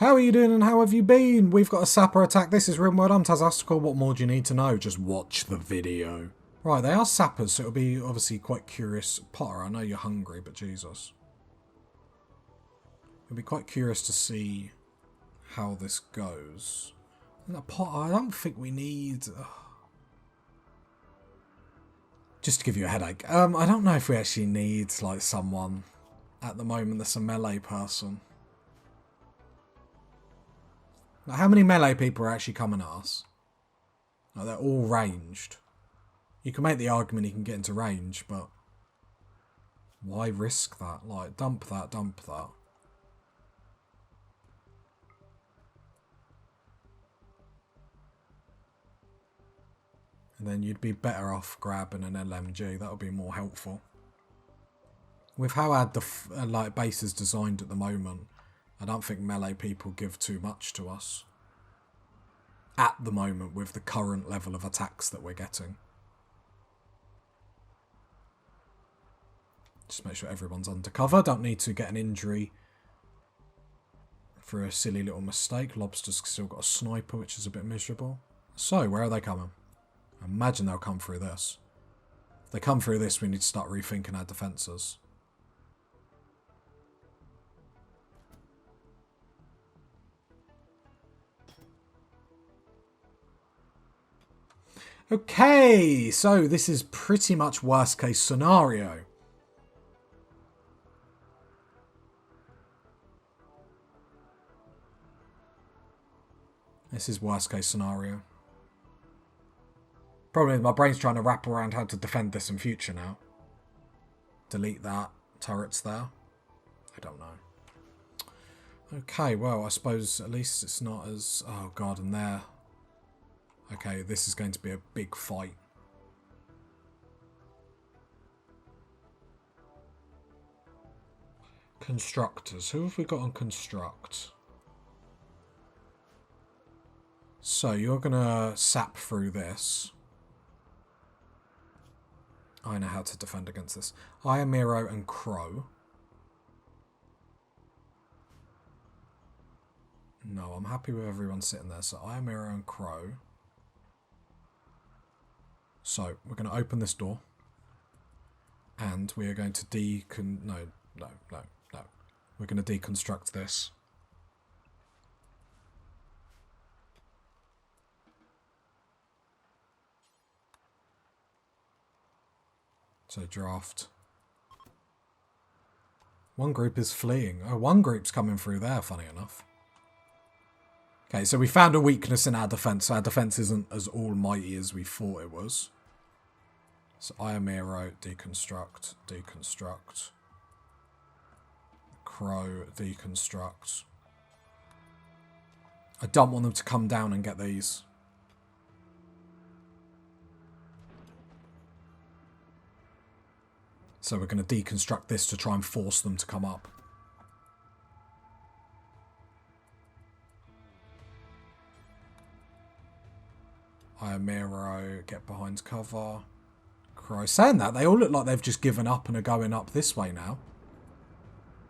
How are you doing and how have you been? We've got a sapper attack. This is Rimworld. I'm Tazastical. What more do you need to know? Just watch the video. Right, they are sappers, so it'll be obviously quite curious. Potter, I know you're hungry, but Jesus. It'll be quite curious to see how this goes. Potter, I don't think we need... Just to give you a headache. I don't know if we actually need, like, someone at the moment that's a melee person. Now, how many melee people are actually coming at us? Like, they're all ranged. You can make the argument he can get into range, but why risk that? Like, dump that, dump that. And then you'd be better off grabbing an LMG. That would be more helpful. With how our base is designed at the moment, I don't think melee people give too much to us. At the moment, with the current level of attacks that we're getting. Just make sure everyone's undercover. Don't need to get an injury for a silly little mistake. Lobster's still got a sniper, which is a bit miserable. So, where are they coming? I imagine they'll come through this. If they come through this, we need to start rethinking our defences. Okay, so this is pretty much worst case scenario. This is worst case scenario. Problem is my brain's trying to wrap around how to defend this in future now. Delete that. Turrets there. I don't know. Okay, well, I suppose at least it's not as... Oh god, and there... Okay, this is going to be a big fight. Constructors. Who have we got on construct? So, you're going to sap through this. I know how to defend against this. Iamiro and Crow. No, I'm happy with everyone sitting there. So, Iamiro and Crow. So, we're going to open this door. And we are going to No. We're going to deconstruct this. So, draft. One group is fleeing. Oh, one group's coming through there, funny enough. Okay, so we found a weakness in our defense. So our defense isn't as almighty as we thought it was. So Iamiro, deconstruct, deconstruct. Crow, deconstruct. I don't want them to come down and get these. So we're going to deconstruct this to try and force them to come up. Iamiro, get behind cover. Crow. Saying that, they all look like they've just given up and are going up this way now.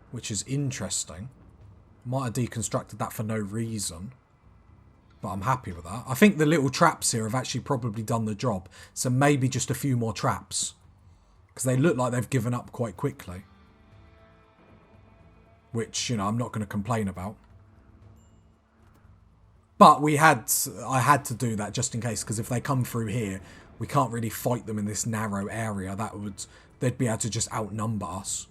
Which is interesting. Might have deconstructed that for no reason. But I'm happy with that. I think the little traps here have actually probably done the job. So maybe just a few more traps. Because they look like they've given up quite quickly. Which, you know, I'm not going to complain about. But I had to do that just in case, because if they come through here, we can't really fight them in this narrow area. They'd be able to just outnumber us.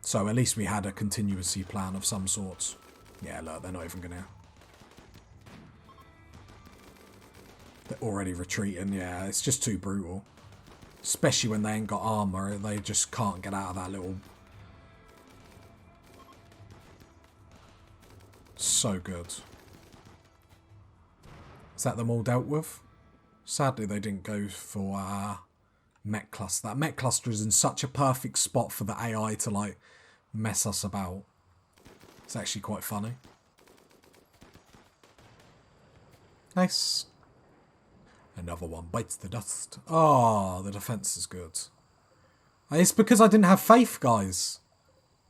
So at least we had a contingency plan of some sorts. Yeah, look, they're not even gonna... They're already retreating, yeah, it's just too brutal. Especially when they ain't got armour, they just can't get out of that little... So good. Is that them all dealt with? Sadly, they didn't go for mech cluster. That mech cluster is in such a perfect spot for the AI to, like, mess us about. It's actually quite funny. Nice. Another one bites the dust. Oh, the defense is good. It's because I didn't have faith, guys.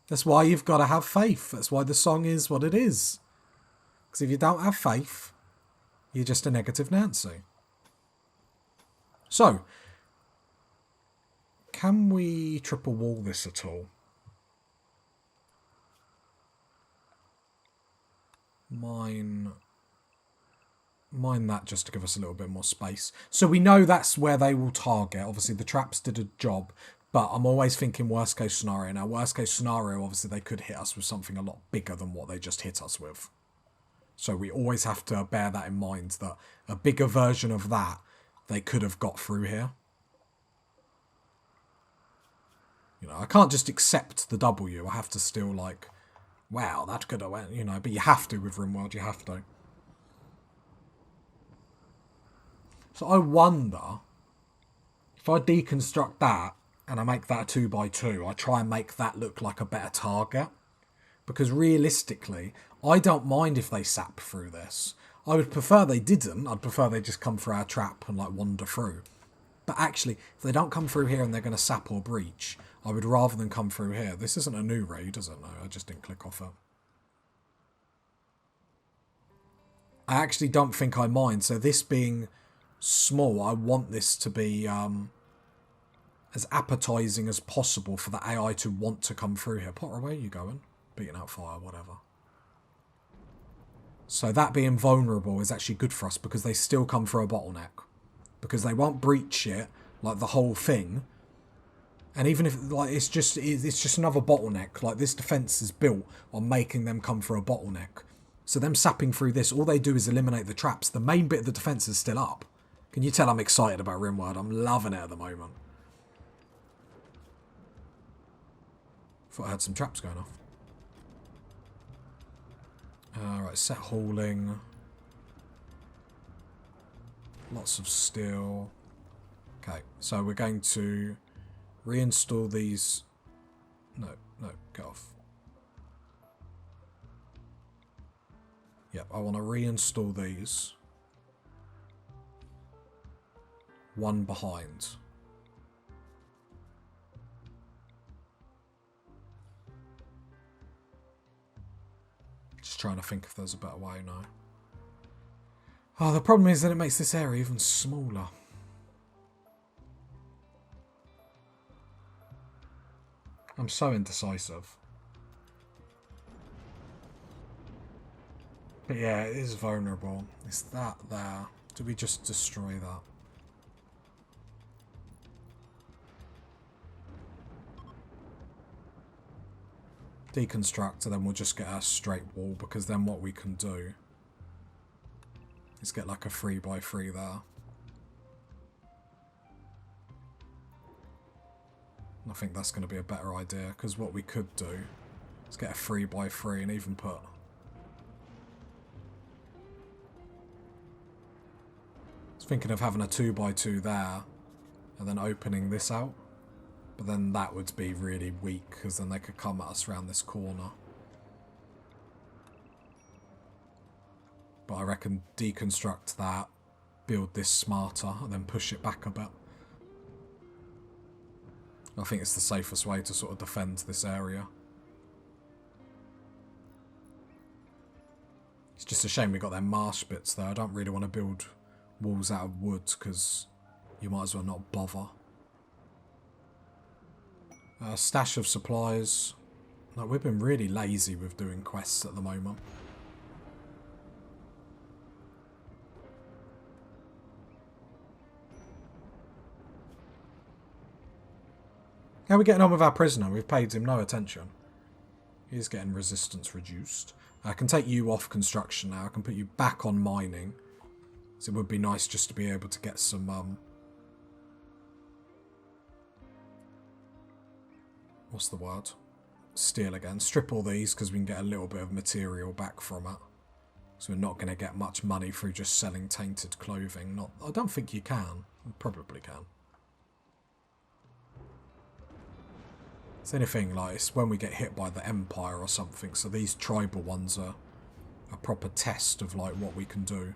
That's why you've got to have faith. That's why the song is what it is. Because if you don't have faith, you're just a negative Nancy. So, can we triple wall this at all? Mine that just to give us a little bit more space. So we know that's where they will target. Obviously, the traps did a job, but I'm always thinking worst case scenario. Now, worst case scenario, obviously, they could hit us with something a lot bigger than what they just hit us with. So we always have to bear that in mind, that a bigger version of that they could have got through here. You know, I can't just accept the W. I have to still, like, wow, that could have went, you know, but you have to with Rimworld, you have to. So I wonder, if I deconstruct that and I make that a 2x2, I try and make that look like a better target. Because realistically, I don't mind if they sap through this. I would prefer they didn't. I'd prefer they just come through our trap and, like, wander through. But actually, if they don't come through here and they're going to sap or breach, I would rather than come through here. This isn't a new raid, is it? No, I just didn't click off it. I actually don't think I mind. So this being small, I want this to be as appetizing as possible for the AI to want to come through here. Potter, where are you going? Beating out fire, whatever. So that being vulnerable is actually good for us because they still come through a bottleneck. Because they won't breach it, like the whole thing. And even if, like, it's just another bottleneck. Like, this defense is built on making them come through a bottleneck. So them sapping through this, all they do is eliminate the traps. The main bit of the defense is still up. Can you tell I'm excited about Rimworld? I'm loving it at the moment. Thought I had some traps going off. Alright, set hauling. Lots of steel. Okay, so we're going to reinstall these. No, get off. Yep, I want to reinstall these. One behind. Just trying to think if there's a better way now. Oh, the problem is that it makes this area even smaller. I'm so indecisive. But yeah, it is vulnerable. It's that there. Do we just destroy that? Deconstruct, and then we'll just get a straight wall, because then what we can do is get like a 3x3 there. I think that's going to be a better idea, because what we could do is get a 3x3 and even put... I was thinking of having a 2x2 there and then opening this out. But then that would be really weak, because then they could come at us around this corner. But I reckon deconstruct that, build this smarter, and then push it back a bit. I think it's the safest way to sort of defend this area. It's just a shame we got them marsh bits there. I don't really want to build walls out of wood, because you might as well not bother. Stash of supplies. No, we've been really lazy with doing quests at the moment. How are we getting on with our prisoner? We've paid him no attention. He's getting resistance reduced. I can take you off construction now. I can put you back on mining. So it would be nice just to be able to get some... what's the word? Steel again. Strip all these because we can get a little bit of material back from it. So we're not going to get much money through just selling tainted clothing. I don't think you can. You probably can. It's anything like it's when we get hit by the Empire or something. So these tribal ones are a proper test of like what we can do.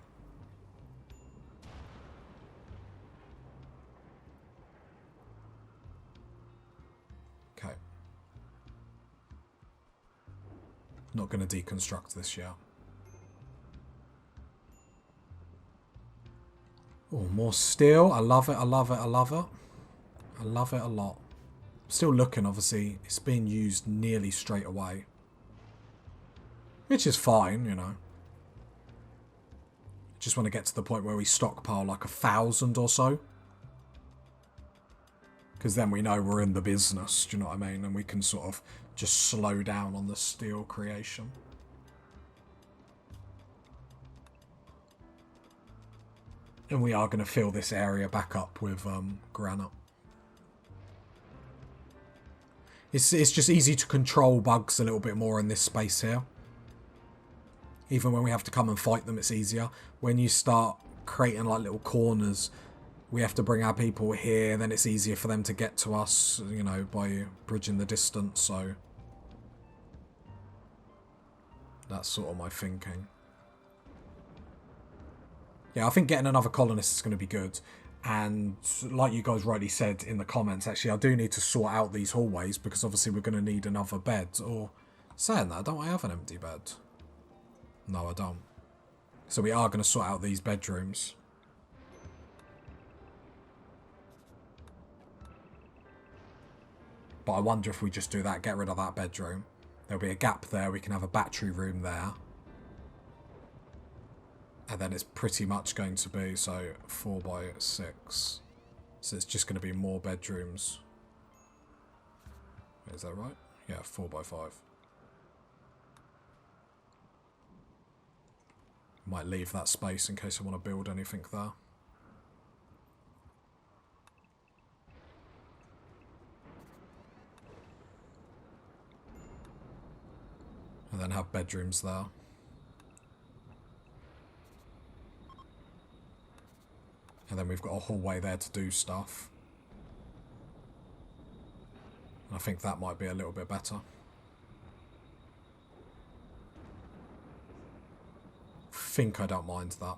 Okay. Not going to deconstruct this yet. Oh, more steel. I love it, I love it, I love it. I love it a lot. Still looking, obviously. It's being used nearly straight away. Which is fine, you know. Just want to get to the point where we stockpile like 1,000 or so. Because then we know we're in the business, do you know what I mean? And we can sort of just slow down on the steel creation. And we are going to fill this area back up with granite. It's just easy to control bugs a little bit more in this space here. Even when we have to come and fight them, it's easier. When you start creating like little corners, we have to bring our people here, then it's easier for them to get to us, you know, by bridging the distance, so... That's sort of my thinking. Yeah, I think getting another colonist is going to be good. And like you guys rightly said in the comments, actually, I do need to sort out these hallways because obviously we're going to need another bed. Or, saying that, don't I have an empty bed? No, I don't. So we are going to sort out these bedrooms. But I wonder if we just do that, get rid of that bedroom. There'll be a gap there, we can have a battery room there. And then it's pretty much going to be, so 4 by 6. So it's just going to be more bedrooms. Is that right? Yeah, 4 by 5. Might leave that space in case I want to build anything there. And then have bedrooms there. And then we've got a hallway there to do stuff. I think that might be a little bit better. I think I don't mind that.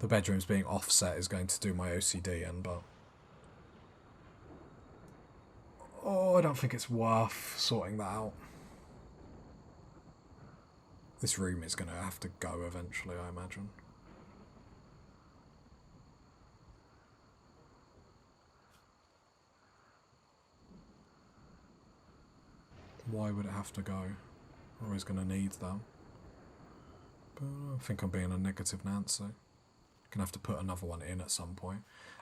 The bedrooms being offset is going to do my OCD in, but... Oh, I don't think it's worth sorting that out. This room is going to have to go eventually, I imagine. Why would it have to go? I'm always going to need them. But I think I'm being a negative Nancy. Gonna have to put another one in at some point.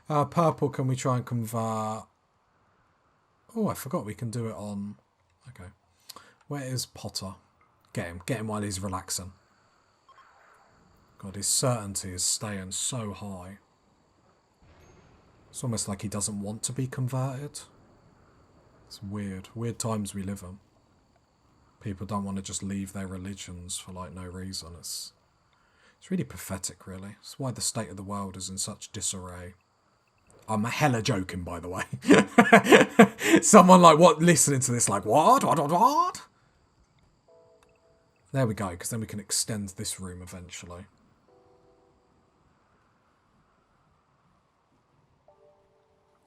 Purple, can we try and convert... Oh, I forgot we can do it on... Okay. Where is Potter? Get him while he's relaxing. God, his certainty is staying so high. It's almost like he doesn't want to be converted. It's weird. Weird times we live in. People don't want to just leave their religions for like no reason. It's really pathetic, really. It's why the state of the world is in such disarray. I'm hella joking, by the way. Someone like what listening to this like, what? There we go, because then we can extend this room eventually.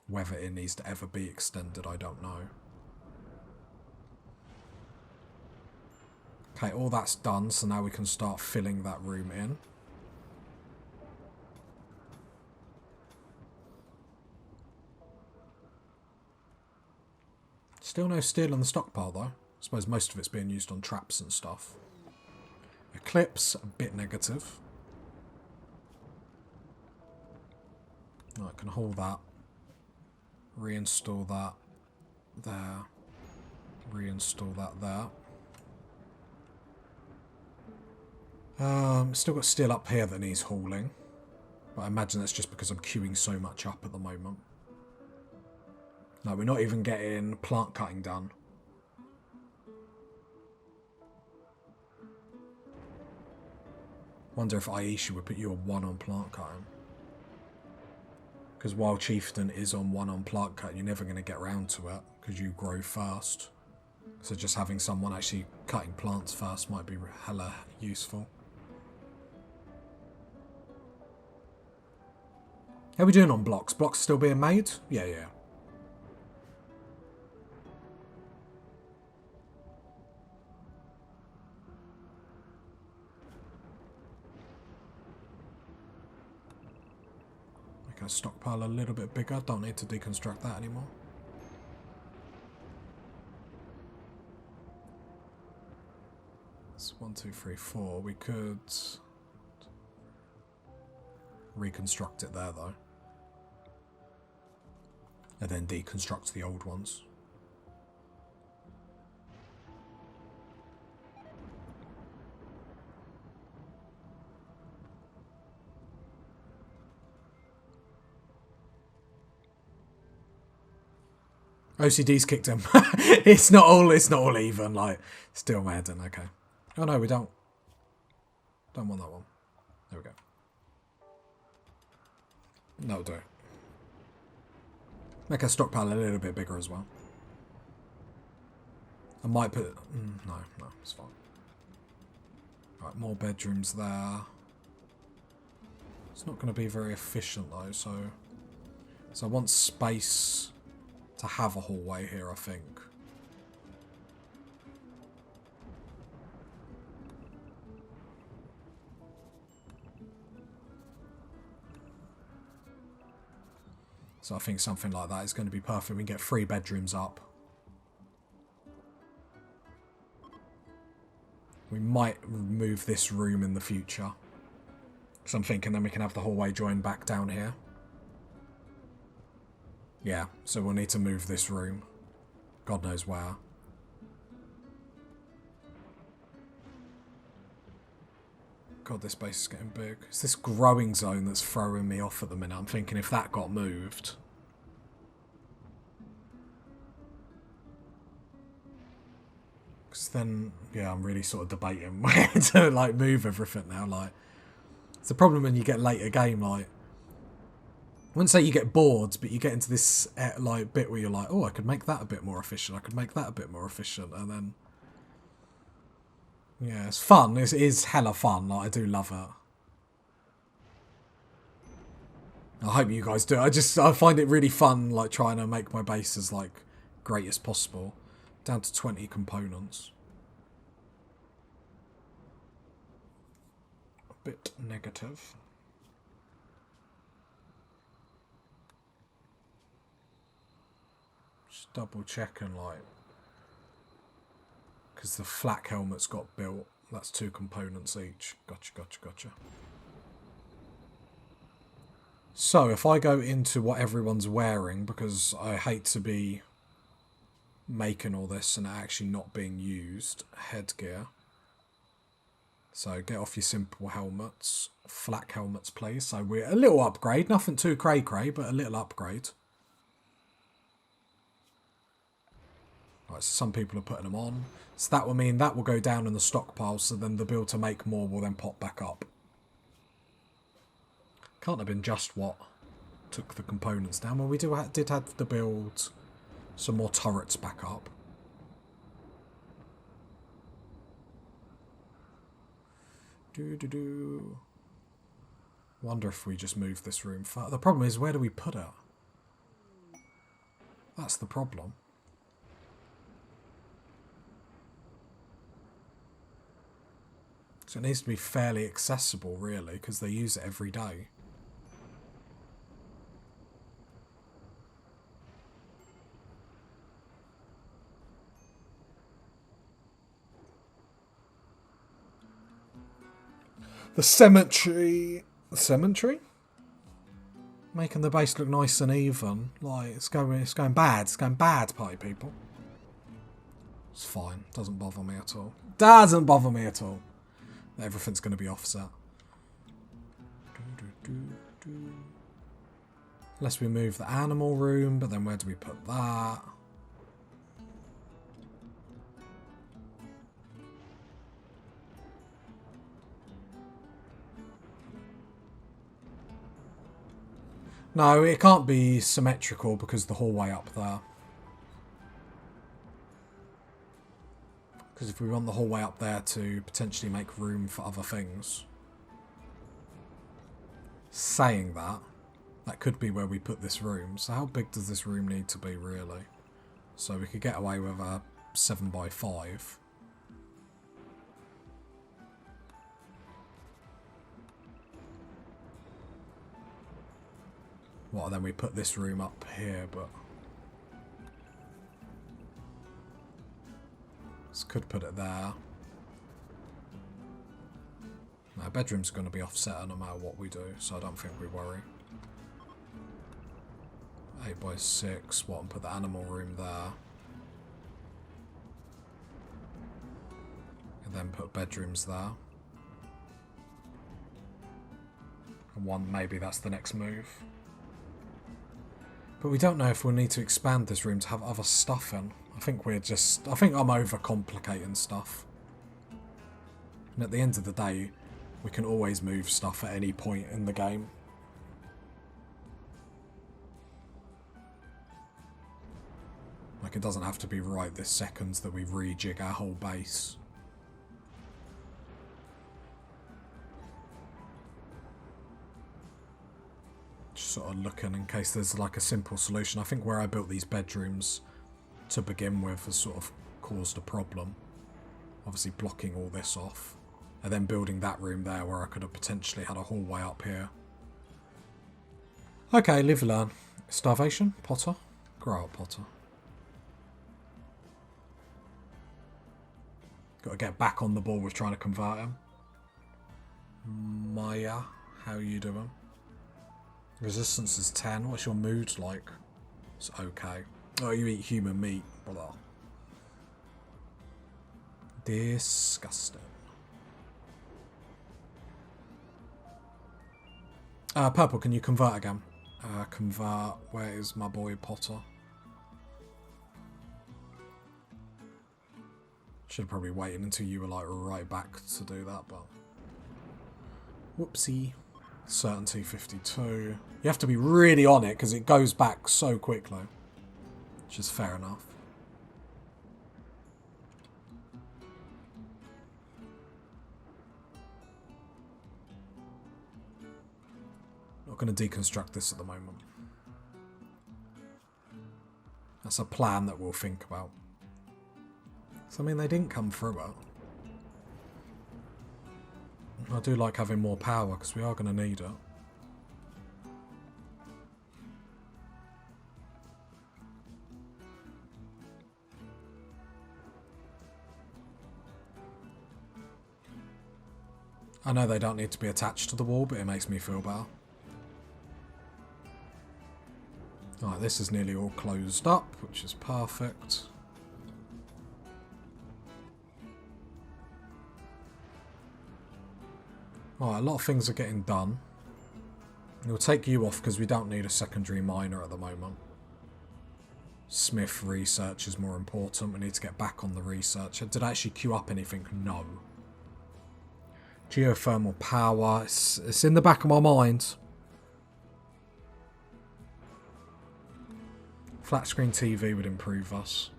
Whether it needs to ever be extended, I don't know. Okay, all that's done, so now we can start filling that room in. Still no steel in the stockpile, though. I suppose most of it's being used on traps and stuff. Eclipse, a bit negative. Right, can hold that. Reinstall that there. Reinstall that there. Still got steel up here that needs hauling. But I imagine that's just because I'm queuing so much up at the moment. No, we're not even getting plant cutting done. Wonder if Aisha would put you on 1 on plant cutting. Because while Chieftain is on 1 on plant cutting, you're never going to get round to it. Because you grow first. So just having someone actually cutting plants first might be hella useful. How are we doing on blocks? Blocks still being made? Yeah. Make our stockpile a little bit bigger. Don't need to deconstruct that anymore. It's 1, 2, 3, 4. We could reconstruct it there though. And then deconstruct the old ones. OCD's kicked him. It's not all even, like, still mad and okay. Oh no, we don't want that one. There we go. That'll do. Make our stockpile a little bit bigger as well. I might put... no, it's fine. Right, more bedrooms there. It's not going to be very efficient though, so I want space to have a hallway here, I think. So I think something like that is going to be perfect. We can get 3 bedrooms up. We might move this room in the future. So I'm thinking then we can have the hallway join back down here. Yeah, so we'll need to move this room. God knows where. God, this base is getting big. It's this growing zone that's throwing me off at the minute. I'm thinking if that got moved... Because then, yeah, I'm really sort of debating where to, like, move everything now. Like, it's a problem when you get later game, like... I wouldn't say you get bored, but you get into this, like, bit where you're like, oh, I could make that a bit more efficient. I could make that a bit more efficient. And then... Yeah, it's fun. It is hella fun. Like, I do love it. I hope you guys do. I find it really fun, like, trying to make my base as, like, great as possible. Down to 20 components. A bit negative. Just double checking, like... Because the flak helmet's got built. That's 2 components each. Gotcha. So, if I go into what everyone's wearing, because I hate to be making all this and actually not being used, headgear. So, get off your simple helmets. Flak helmets, please. So, we're a little upgrade. Nothing too cray-cray, but a little upgrade. Right, so some people are putting them on. So that will mean that will go down in the stockpile, so then the build to make more will then pop back up. Can't have been just what took the components down. Well, we did have to build some more turrets back up. Wonder if we just move this room far. The problem is, where do we put it? That's the problem. So it needs to be fairly accessible, really, because they use it every day. The cemetery... The cemetery? Making the base look nice and even. Like, it's going bad. It's going bad, party people. It's fine. Doesn't bother me at all. Doesn't bother me at all. Everything's going to be offset. Unless we move the animal room, but then where do we put that? No, it can't be symmetrical because the hallway up there. Because if we want the hallway up there to potentially make room for other things. Saying that, that could be where we put this room. So how big does this room need to be, really? So we could get away with a 7x5. Well, then we put this room up here, but... This could put it there. Our bedroom's going to be offset no matter what we do, so I don't think we worry. 8 by 6, what, and put the animal room there. And then put bedrooms there. And one, maybe that's the next move. But we don't know if we'll need to expand this room to have other stuff in. I think I'm overcomplicating stuff. And at the end of the day, we can always move stuff at any point in the game. Like, it doesn't have to be right this second that we rejig our whole base. Just sort of looking in case there's like a simple solution. I think where I built these bedrooms to begin with has sort of caused a problem. Obviously blocking all this off. And then building that room there where I could have potentially had a hallway up here. Okay, live learn. Starvation? Potter? Grow up, Potter. Got to get back on the ball with trying to convert him. Maya, how are you doing? Resistance is 10. What's your mood like? It's okay. Oh, you eat human meat. Blah. Disgusting. Purple, can you convert again? Convert. Where is my boy Potter? Should have probably waited until you were like right back to do that, but... Whoopsie. Certainty 52. You have to be really on it because it goes back so quickly. Which is fair enough. Not going to deconstruct this at the moment. That's a plan that we'll think about. So, I mean, they didn't come through it. I do like having more power because we are going to need it. I know they don't need to be attached to the wall, but it makes me feel better. Alright, this is nearly all closed up, which is perfect. Alright, a lot of things are getting done. We'll take you off because we don't need a secondary miner at the moment. Smith research is more important. We need to get back on the research. Did I actually queue up anything? No. Geothermal power. It's in the back of my mind. Flat screen TV would improve us.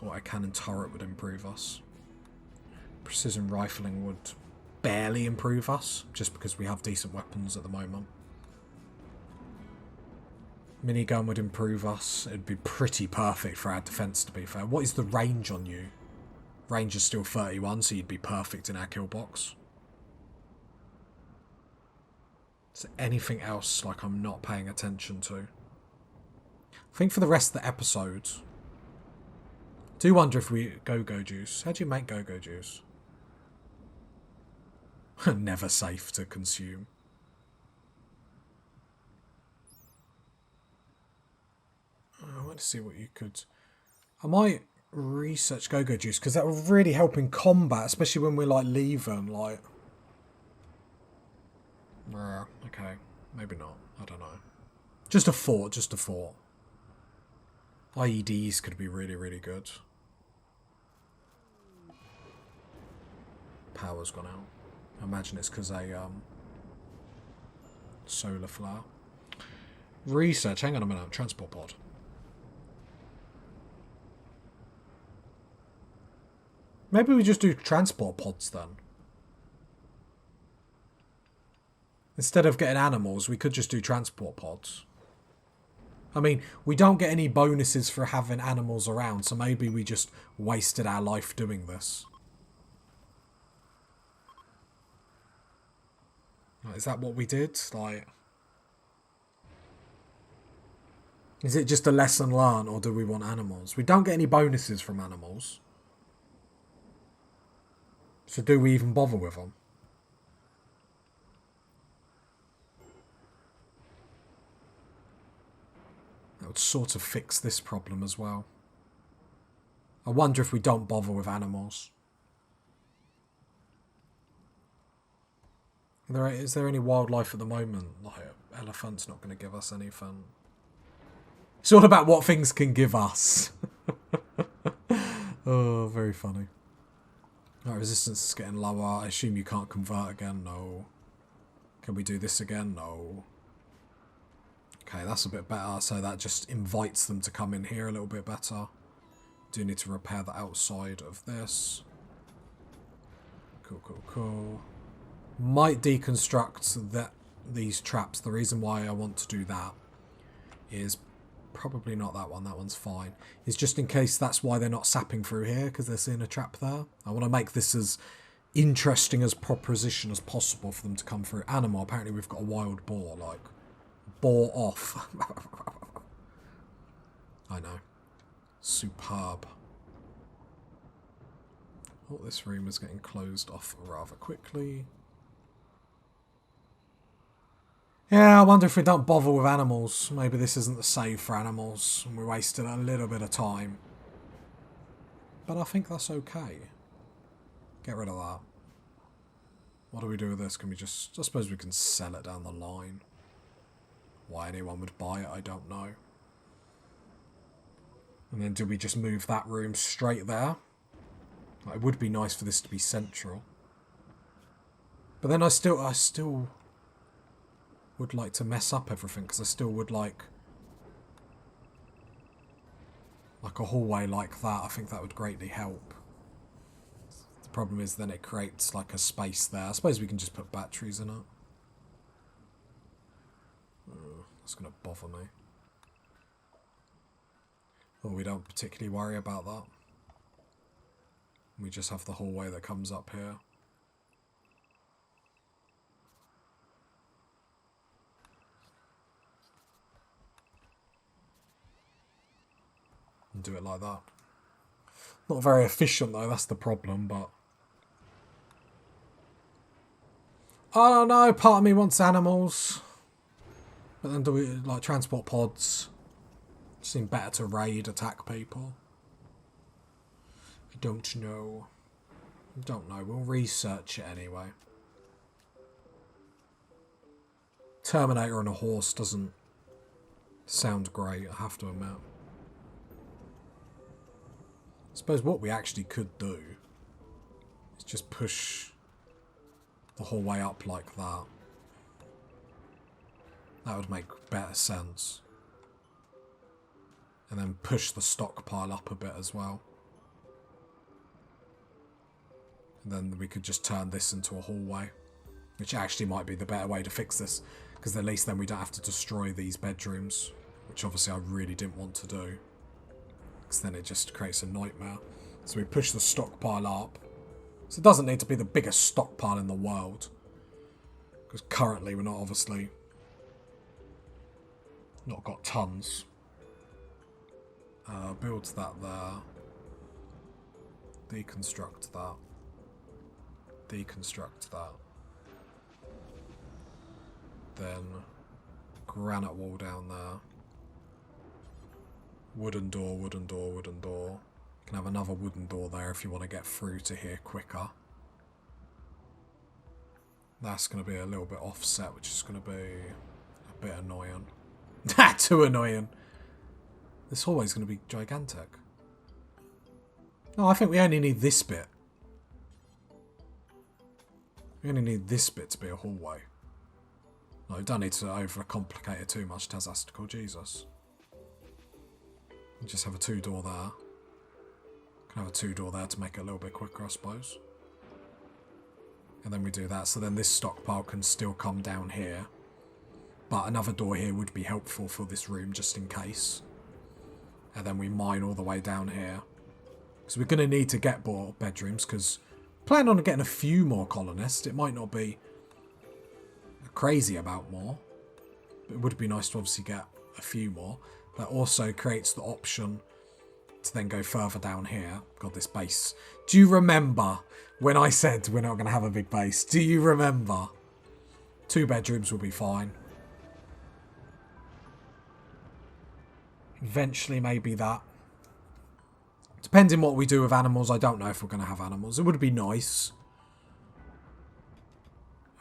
Or a cannon turret would improve us. Precision rifling would barely improve us, just because we have decent weapons at the moment. Minigun would improve us. It'd be pretty perfect for our defense, to be fair. What is the range on you? Range is still 31, so you'd be perfect in our kill box. Is there anything else like I'm not paying attention to? I think for the rest of the episode, I do wonder if we... Go-Go juice. How do you make Go-Go juice? Never safe to consume. I want to see what you could... I might research Go-Go juice, because that will really help in combat, especially when we're like leaving, like... Okay, maybe not. I don't know. Just a thought, just a thought. IEDs could be really, really good. Power's gone out. I imagine it's because a solar flare. Research, hang on a minute, transport pod. Maybe we just do transport pods then. Instead of getting animals, we could just do transport pods. I mean, we don't get any bonuses for having animals around, so maybe we just wasted our life doing this. Is that what we did? Like... Is it just a lesson learned, or do we want animals? We don't get any bonuses from animals. So do we even bother with them? That would sort of fix this problem as well. I wonder if we don't bother with animals. Is there any wildlife at the moment? Like, elephant's not going to give us anything. It's all about what things can give us. Oh, very funny. Right, resistance is getting lower. I assume you can't convert again? No. Can we do this again? No. Okay, that's a bit better. So that just invites them to come in here a little bit better. Do need to repair the outside of this. Cool, cool, cool. Might deconstruct these traps. The reason why I want to do that is probably not that one. That one's fine. Is just in case that's why they're not sapping through here, because they're seeing a trap there. I want to make this as interesting as proposition as possible for them to come through. Animal. Apparently we've got a wild boar. Like, boar off. I know. Superb. Oh, this room is getting closed off rather quickly. Yeah, I wonder if we don't bother with animals. Maybe this isn't the save for animals, and we wasted a little bit of time. But I think that's okay. Get rid of that. What do we do with this? Can we just... I suppose we can sell it down the line. Why anyone would buy it, I don't know. And then do we just move that room straight there? It would be nice for this to be central. But then I still would like to mess up everything, because I still would like a hallway like that. I think that would greatly help. The problem is then it creates like a space there. I suppose we can just put batteries in it. That's going to bother me. Oh, we don't particularly worry about that. We just have the hallway that comes up here. And do it like that. Not very efficient though, that's the problem, but... I don't know, part of me wants animals. But then do we, like, transport pods? Seem better to raid, attack people. I don't know. We'll research it anyway. Terminator on a horse doesn't sound great, I have to admit. I suppose what we actually could do is just push the whole way up like that. That would make better sense. And then push the stockpile up a bit as well. And then we could just turn this into a hallway. Which actually might be the better way to fix this. Because at least then we don't have to destroy these bedrooms. Which obviously I really didn't want to do. Because then it just creates a nightmare. So we push the stockpile up. So it doesn't need to be the biggest stockpile in the world. Because currently we're not obviously... not got tons. Build that there. Deconstruct that. Deconstruct that. Then granite wall down there. Wooden door, wooden door, wooden door. You can have another wooden door there if you want to get through to here quicker. That's going to be a little bit offset, which is going to be a bit annoying. Too annoying. This hallway's going to be gigantic. No, I think we only need this bit. We only need this bit to be a hallway. No, we don't need to overcomplicate it too much, Tazastical, Jesus. Just have a 2-door there. Can have a 2-door there to make it a little bit quicker, I suppose. And then we do that, so then this stockpile can still come down here. But another door here would be helpful for this room, just in case. And then we mine all the way down here. Because we're going to need to get more bedrooms, because plan on getting a few more colonists. It might not be crazy about more. But it would be nice to obviously get a few more. that also creates the option to then go further down here. God, this base. Do you remember when I said we're not going to have a big base? Do you remember? 2 bedrooms will be fine. Eventually, maybe that. Depending what we do with animals, I don't know if we're going to have animals. It would be nice.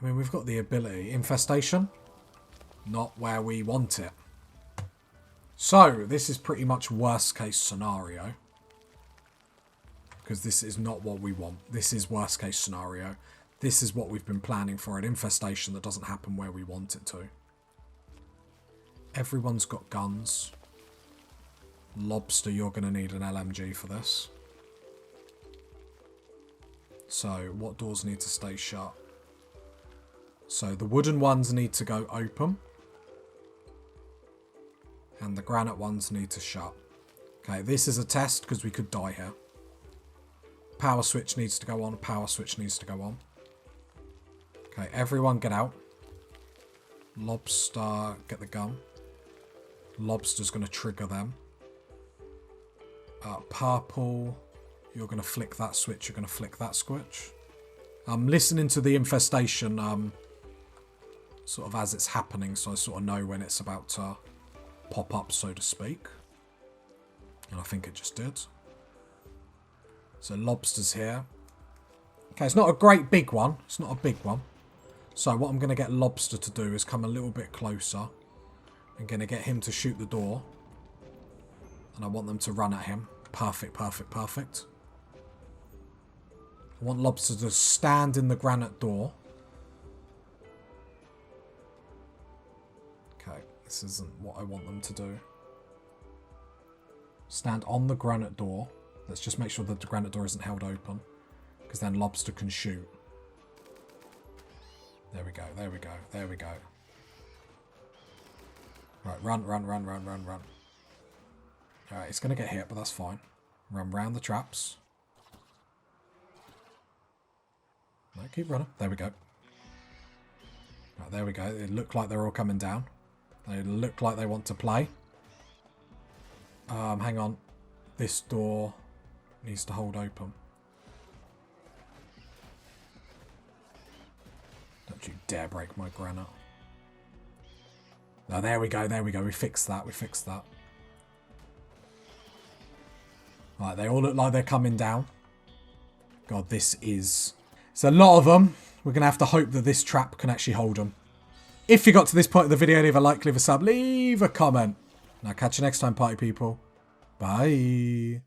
I mean, we've got the ability. Infestation. Not where we want it. So, this is pretty much worst case scenario. Because this is not what we want. This is worst case scenario. This is what we've been planning for, an infestation that doesn't happen where we want it to. Everyone's got guns. Lobster, you're going to need an LMG for this. So, what doors need to stay shut? So, the wooden ones need to go open. And the granite ones need to shut. Okay, this is a test because we could die here. Power switch needs to go on. Power switch needs to go on. Okay, everyone get out. Lobster, get the gun. Lobster's going to trigger them. Purple, you're going to flick that switch. You're going to flick that switch. I'm listening to the infestation sort of as it's happening, so I sort of know when it's about to pop up, so to speak. And I think it just did. So lobster's here. Okay, it's not a great big one. It's not a big one. So what I'm going to get lobster to do is come a little bit closer. I'm going to get him to shoot the door. And I want them to run at him. Perfect, perfect, perfect. I want lobster to stand in the granite door. Okay, this isn't what I want them to do. Stand on the granite door. Let's just make sure that the granite door isn't held open. Because then lobster can shoot. There we go, there we go, there we go. Right, run, run, run, run, run, run. Alright, it's going to get hit, but that's fine. Run round the traps. No, keep running. There we go. Right, there we go. It looked like they're all coming down. They look like they want to play. Hang on. This door needs to hold open. Don't you dare break my granite. No, there we go, there we go. We fixed that, we fixed that. Right, they all look like they're coming down. God, this is... It's a lot of them. We're going to have to hope that this trap can actually hold them. If you got to this point of the video, leave a like, leave a sub, leave a comment. Now, catch you next time, party people. Bye.